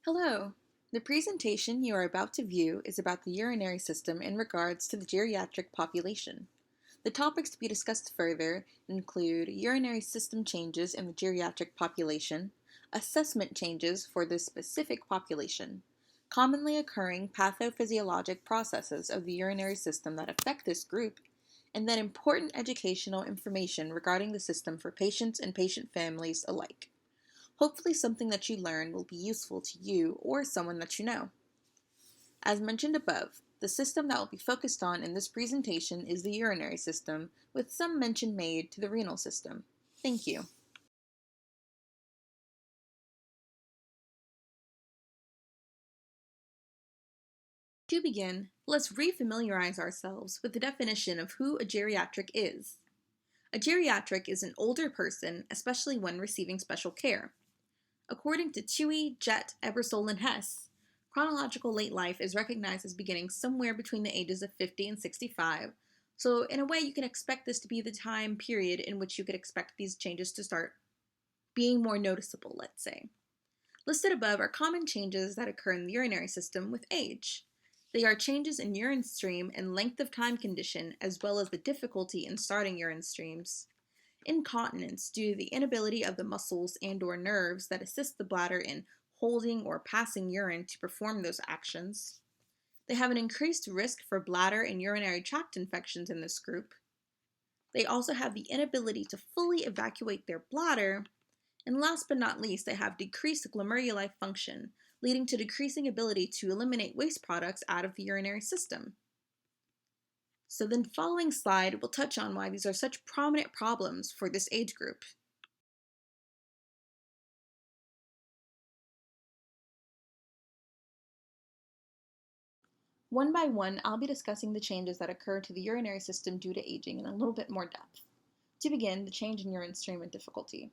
Hello. The presentation you are about to view is about the urinary system in regards to the geriatric population. The topics to be discussed further include urinary system changes in the geriatric population, assessment changes for this specific population, commonly occurring pathophysiologic processes of the urinary system that affect this group, and then important educational information regarding the system for patients and patient families alike. Hopefully something that you learn will be useful to you or someone that you know. As mentioned above, the system that will be focused on in this presentation is the urinary system, with some mention made to the renal system. Thank you. To begin, let's refamiliarize ourselves with the definition of who a geriatric is. A geriatric is an older person, especially when receiving special care. According to Tui, Jett, Ebersole, and Hess, chronological late life is recognized as beginning somewhere between the ages of 50 and 65, so in a way you can expect this to be the time period in which you could expect these changes to start being more noticeable, let's say. Listed above are common changes that occur in the urinary system with age. They are changes in urine stream and length of time condition, as well as the difficulty in starting urine streams. Incontinence due to the inability of the muscles and/or nerves that assist the bladder in holding or passing urine to perform those actions. They have an increased risk for bladder and urinary tract infections in this group. They also have the inability to fully evacuate their bladder. And last but not least, they have decreased glomeruli function, leading to decreasing ability to eliminate waste products out of the urinary system. So the following slide will touch on why these are such prominent problems for this age group. One by one, I'll be discussing the changes that occur to the urinary system due to aging in a little bit more depth. To begin, the change in urine stream and difficulty.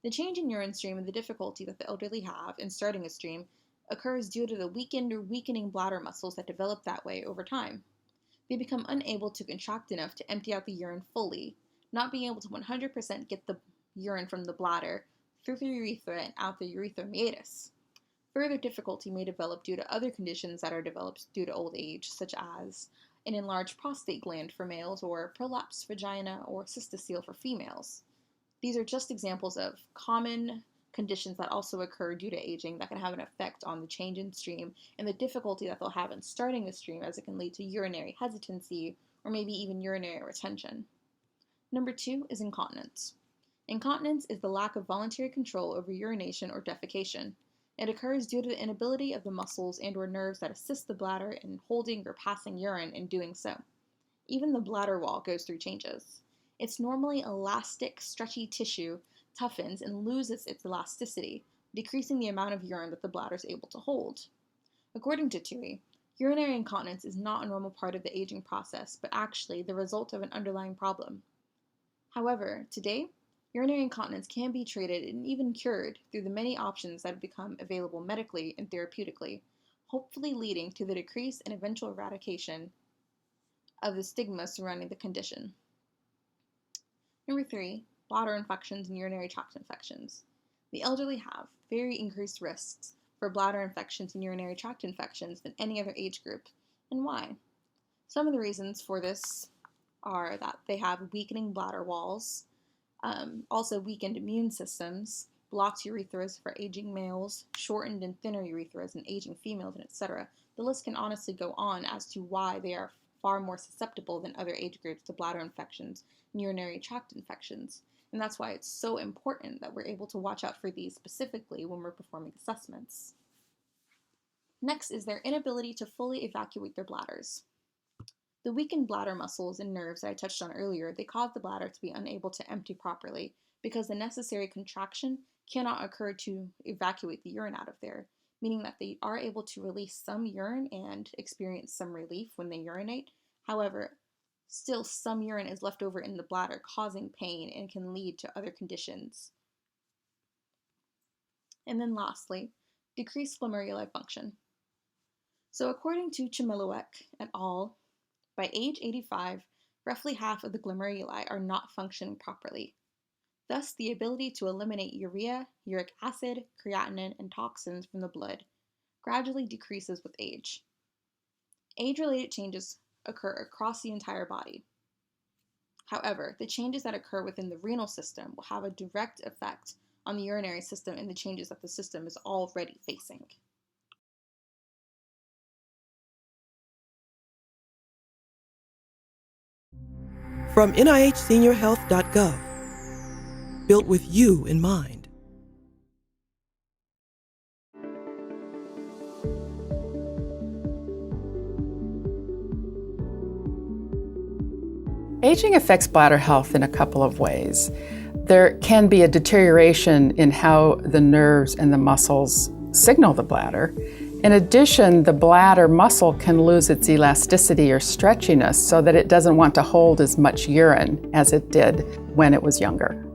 The change in urine stream and the difficulty that the elderly have in starting a stream occurs due to the weakened or weakening bladder muscles that develop that way over time. They become unable to contract enough to empty out the urine fully, not being able to 100% get the urine from the bladder through the urethra and out the urethral meatus. Further difficulty may develop due to other conditions that are developed due to old age, such as an enlarged prostate gland for males or prolapsed vagina or cystocele for females. These are just examples of common conditions that also occur due to aging that can have an effect on the change in stream and the difficulty that they'll have in starting the stream, as it can lead to urinary hesitancy or maybe even urinary retention. Number 2 is incontinence. Incontinence is the lack of voluntary control over urination or defecation. It occurs due to the inability of the muscles and/or nerves that assist the bladder in holding or passing urine in doing so. Even the bladder wall goes through changes. Its normally elastic, stretchy tissue toughens and loses its elasticity, decreasing the amount of urine that the bladder is able to hold. According to Tui, urinary incontinence is not a normal part of the aging process, but actually the result of an underlying problem. However, today, urinary incontinence can be treated and even cured through the many options that have become available medically and therapeutically, hopefully leading to the decrease and eventual eradication of the stigma surrounding the condition. Number 3, bladder infections and urinary tract infections. The elderly have very increased risks for bladder infections and urinary tract infections than any other age group. And why? Some of the reasons for this are that they have weakening bladder walls, also weakened immune systems, blocked urethras for aging males, shortened and thinner urethras in aging females, and etc. The list can honestly go on as to why they are far more susceptible than other age groups to bladder infections and urinary tract infections. And that's why it's so important that we're able to watch out for these specifically when we're performing assessments. Next is their inability to fully evacuate their bladders. The weakened bladder muscles and nerves that I touched on earlier, they cause the bladder to be unable to empty properly because the necessary contraction cannot occur to evacuate the urine out of there, meaning that they are able to release some urine and experience some relief when they urinate. However, still some urine is left over in the bladder, causing pain and can lead to other conditions. And then lastly, decreased glomerular function. So according to Chmielewicz et al., by age 85, roughly half of the glomeruli are not functioning properly. Thus, the ability to eliminate urea, uric acid, creatinine, and toxins from the blood gradually decreases with age. Age-related changes occur across the entire body. However, the changes that occur within the renal system will have a direct effect on the urinary system and the changes that the system is already facing. From NIHSeniorHealth.gov, built with you in mind. Aging affects bladder health in a couple of ways. There can be a deterioration in how the nerves and the muscles signal the bladder. In addition, the bladder muscle can lose its elasticity or stretchiness so that it doesn't want to hold as much urine as it did when it was younger.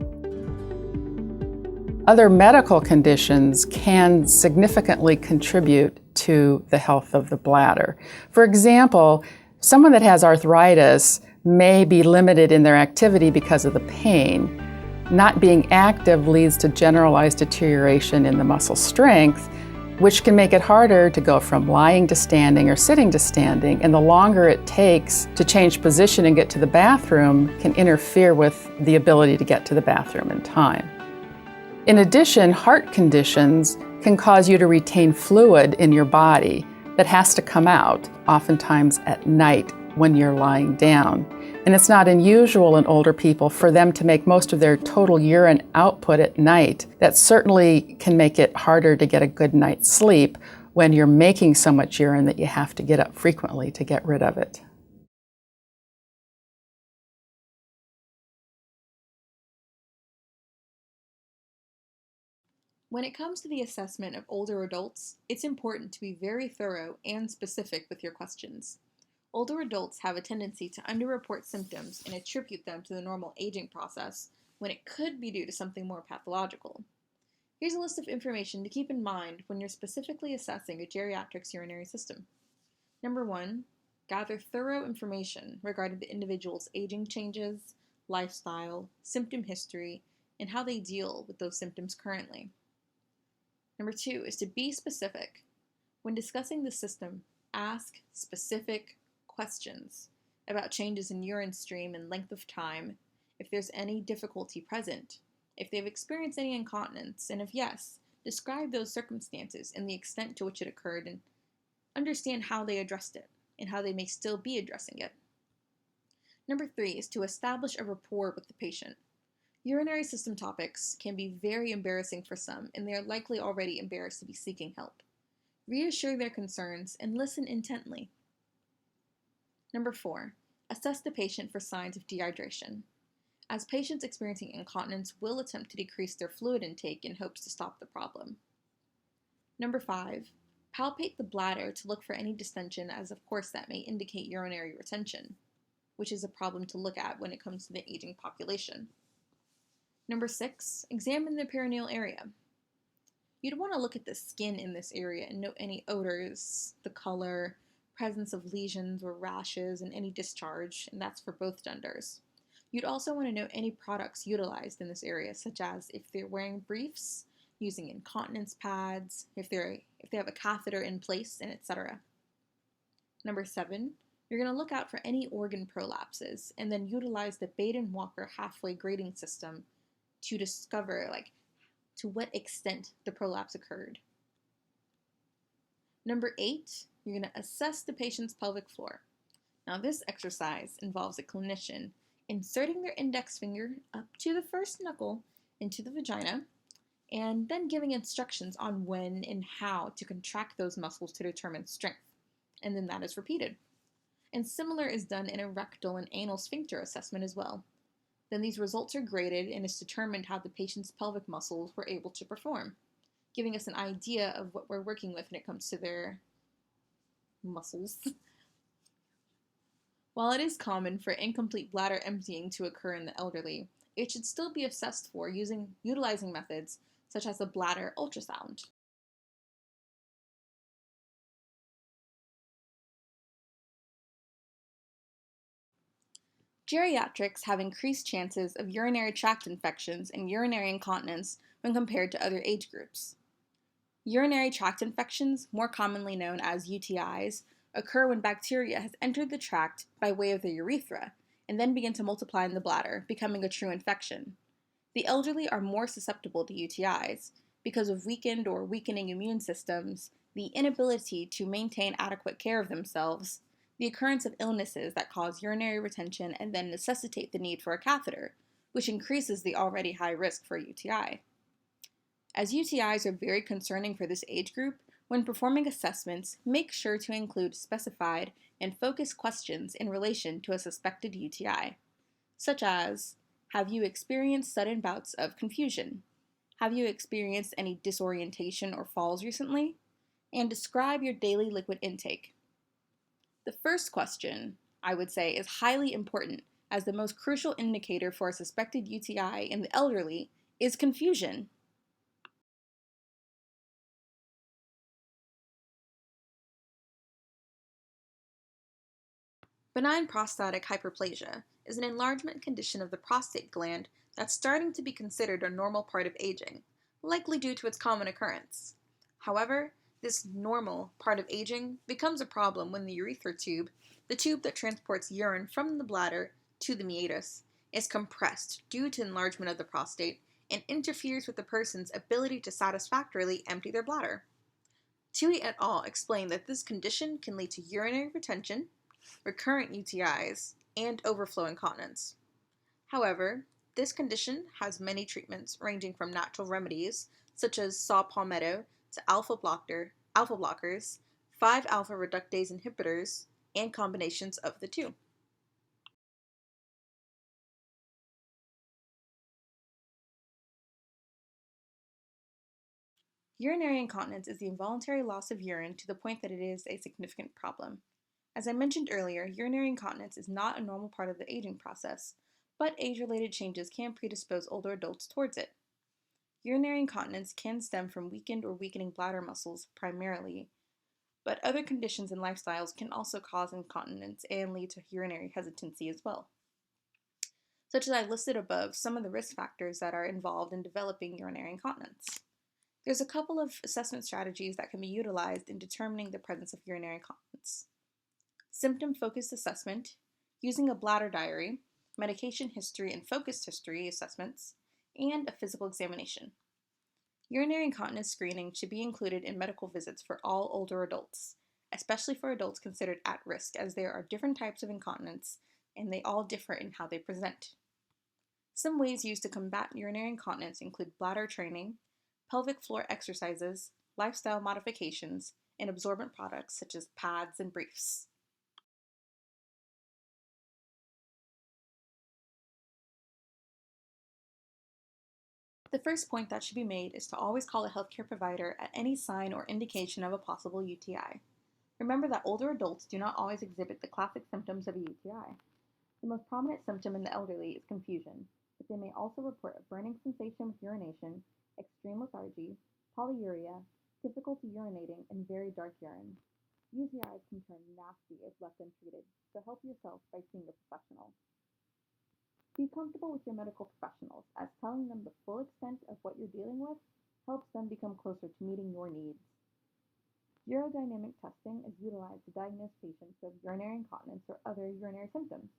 Other medical conditions can significantly contribute to the health of the bladder. For example, someone that has arthritis may be limited in their activity because of the pain. Not being active leads to generalized deterioration in the muscle strength, which can make it harder to go from lying to standing or sitting to standing, and the longer it takes to change position and get to the bathroom can interfere with the ability to get to the bathroom in time. In addition, heart conditions can cause you to retain fluid in your body that has to come out, oftentimes at night when you're lying down. And it's not unusual in older people for them to make most of their total urine output at night. That certainly can make it harder to get a good night's sleep when you're making so much urine that you have to get up frequently to get rid of it. When it comes to the assessment of older adults, it's important to be very thorough and specific with your questions. Older adults have a tendency to underreport symptoms and attribute them to the normal aging process when it could be due to something more pathological. Here's a list of information to keep in mind when you're specifically assessing a geriatric's urinary system. Number 1, gather thorough information regarding the individual's aging changes, lifestyle, symptom history, and how they deal with those symptoms currently. Number 2 is to be specific. When discussing the system, ask specific questions about changes in urine stream and length of time, if there's any difficulty present, if they've experienced any incontinence, and if yes, describe those circumstances and the extent to which it occurred and understand how they addressed it and how they may still be addressing it. Number 3 is to establish a rapport with the patient. Urinary system topics can be very embarrassing for some, and they are likely already embarrassed to be seeking help. Reassure their concerns and listen intently. Number 4, assess the patient for signs of dehydration, as patients experiencing incontinence will attempt to decrease their fluid intake in hopes to stop the problem. Number 5, palpate the bladder to look for any distension, as of course that may indicate urinary retention, which is a problem to look at when it comes to the aging population. Number 6, examine the perineal area. You'd want to look at the skin in this area and note any odors, the color, presence of lesions or rashes, and any discharge, and that's for both genders. You'd also want to note any products utilized in this area, such as if they're wearing briefs, using incontinence pads, if they have a catheter in place, and etc. Number 7, you're going to look out for any organ prolapses, and then utilize the Baden-Walker halfway grading system to discover to what extent the prolapse occurred. Number 8, you're going to assess the patient's pelvic floor. Now this exercise involves a clinician inserting their index finger up to the first knuckle into the vagina, and then giving instructions on when and how to contract those muscles to determine strength, and then that is repeated. And similar is done in a rectal and anal sphincter assessment as well. Then these results are graded and it's determined how the patient's pelvic muscles were able to perform, giving us an idea of what we're working with when it comes to their muscles. While it is common for incomplete bladder emptying to occur in the elderly, it should still be assessed for utilizing methods such as a bladder ultrasound. Geriatrics have increased chances of urinary tract infections and urinary incontinence when compared to other age groups. Urinary tract infections, more commonly known as UTIs, occur when bacteria has entered the tract by way of the urethra and then begin to multiply in the bladder, becoming a true infection. The elderly are more susceptible to UTIs because of weakened or weakening immune systems, the inability to maintain adequate care of themselves, the occurrence of illnesses that cause urinary retention and then necessitate the need for a catheter, which increases the already high risk for a UTI. As UTIs are very concerning for this age group, when performing assessments, make sure to include specified and focused questions in relation to a suspected UTI, such as, have you experienced sudden bouts of confusion? Have you experienced any disorientation or falls recently? And describe your daily liquid intake. The first question, I would say, is highly important as the most crucial indicator for a suspected UTI in the elderly is confusion. Benign prostatic hyperplasia is an enlargement condition of the prostate gland that's starting to be considered a normal part of aging, likely due to its common occurrence. However, this normal part of aging becomes a problem when the urethral tube, the tube that transports urine from the bladder to the meatus, is compressed due to enlargement of the prostate and interferes with the person's ability to satisfactorily empty their bladder. Tui et al. Explain that this condition can lead to urinary retention, recurrent UTIs, and overflow incontinence. However, this condition has many treatments ranging from natural remedies such as saw palmetto to alpha blockers, 5-alpha reductase inhibitors, and combinations of the two. Urinary incontinence is the involuntary loss of urine to the point that it is a significant problem. As I mentioned earlier, urinary incontinence is not a normal part of the aging process, but age-related changes can predispose older adults towards it. Urinary incontinence can stem from weakened or weakening bladder muscles primarily, but other conditions and lifestyles can also cause incontinence and lead to urinary hesitancy as well. Such as I listed above some of the risk factors that are involved in developing urinary incontinence. There's a couple of assessment strategies that can be utilized in determining the presence of urinary incontinence. Symptom-focused assessment, using a bladder diary, medication history and focused history assessments, and a physical examination. Urinary incontinence screening should be included in medical visits for all older adults, especially for adults considered at risk, as there are different types of incontinence and they all differ in how they present. Some ways used to combat urinary incontinence include bladder training, pelvic floor exercises, lifestyle modifications, and absorbent products such as pads and briefs. The first point that should be made is to always call a healthcare provider at any sign or indication of a possible UTI. Remember that older adults do not always exhibit the classic symptoms of a UTI. The most prominent symptom in the elderly is confusion, but they may also report a burning sensation with urination, extreme lethargy, polyuria, difficulty urinating, and very dark urine. UTIs can turn nasty if left untreated, so help yourself by seeing a professional. Be comfortable with your medical professionals, as telling them the full extent of what you're dealing with helps them become closer to meeting your needs. Urodynamic testing is utilized to diagnose patients with urinary incontinence or other urinary symptoms.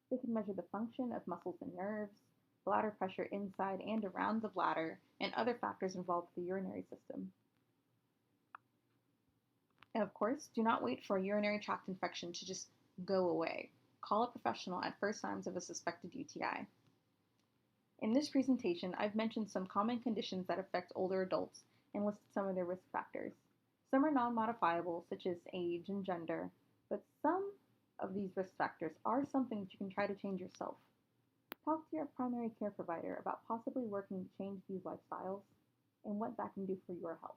They can measure the function of muscles and nerves, bladder pressure inside and around the bladder, and other factors involved with the urinary system. And of course, do not wait for a urinary tract infection to just go away. Call a professional at first signs of a suspected UTI. In this presentation, I've mentioned some common conditions that affect older adults and listed some of their risk factors. Some are non-modifiable, such as age and gender, but some of these risk factors are something that you can try to change yourself. Talk to your primary care provider about possibly working to change these lifestyles and what that can do for your health.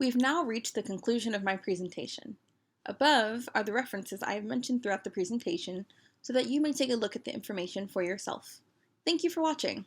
We've now reached the conclusion of my presentation. Above are the references I have mentioned throughout the presentation so that you may take a look at the information for yourself. Thank you for watching.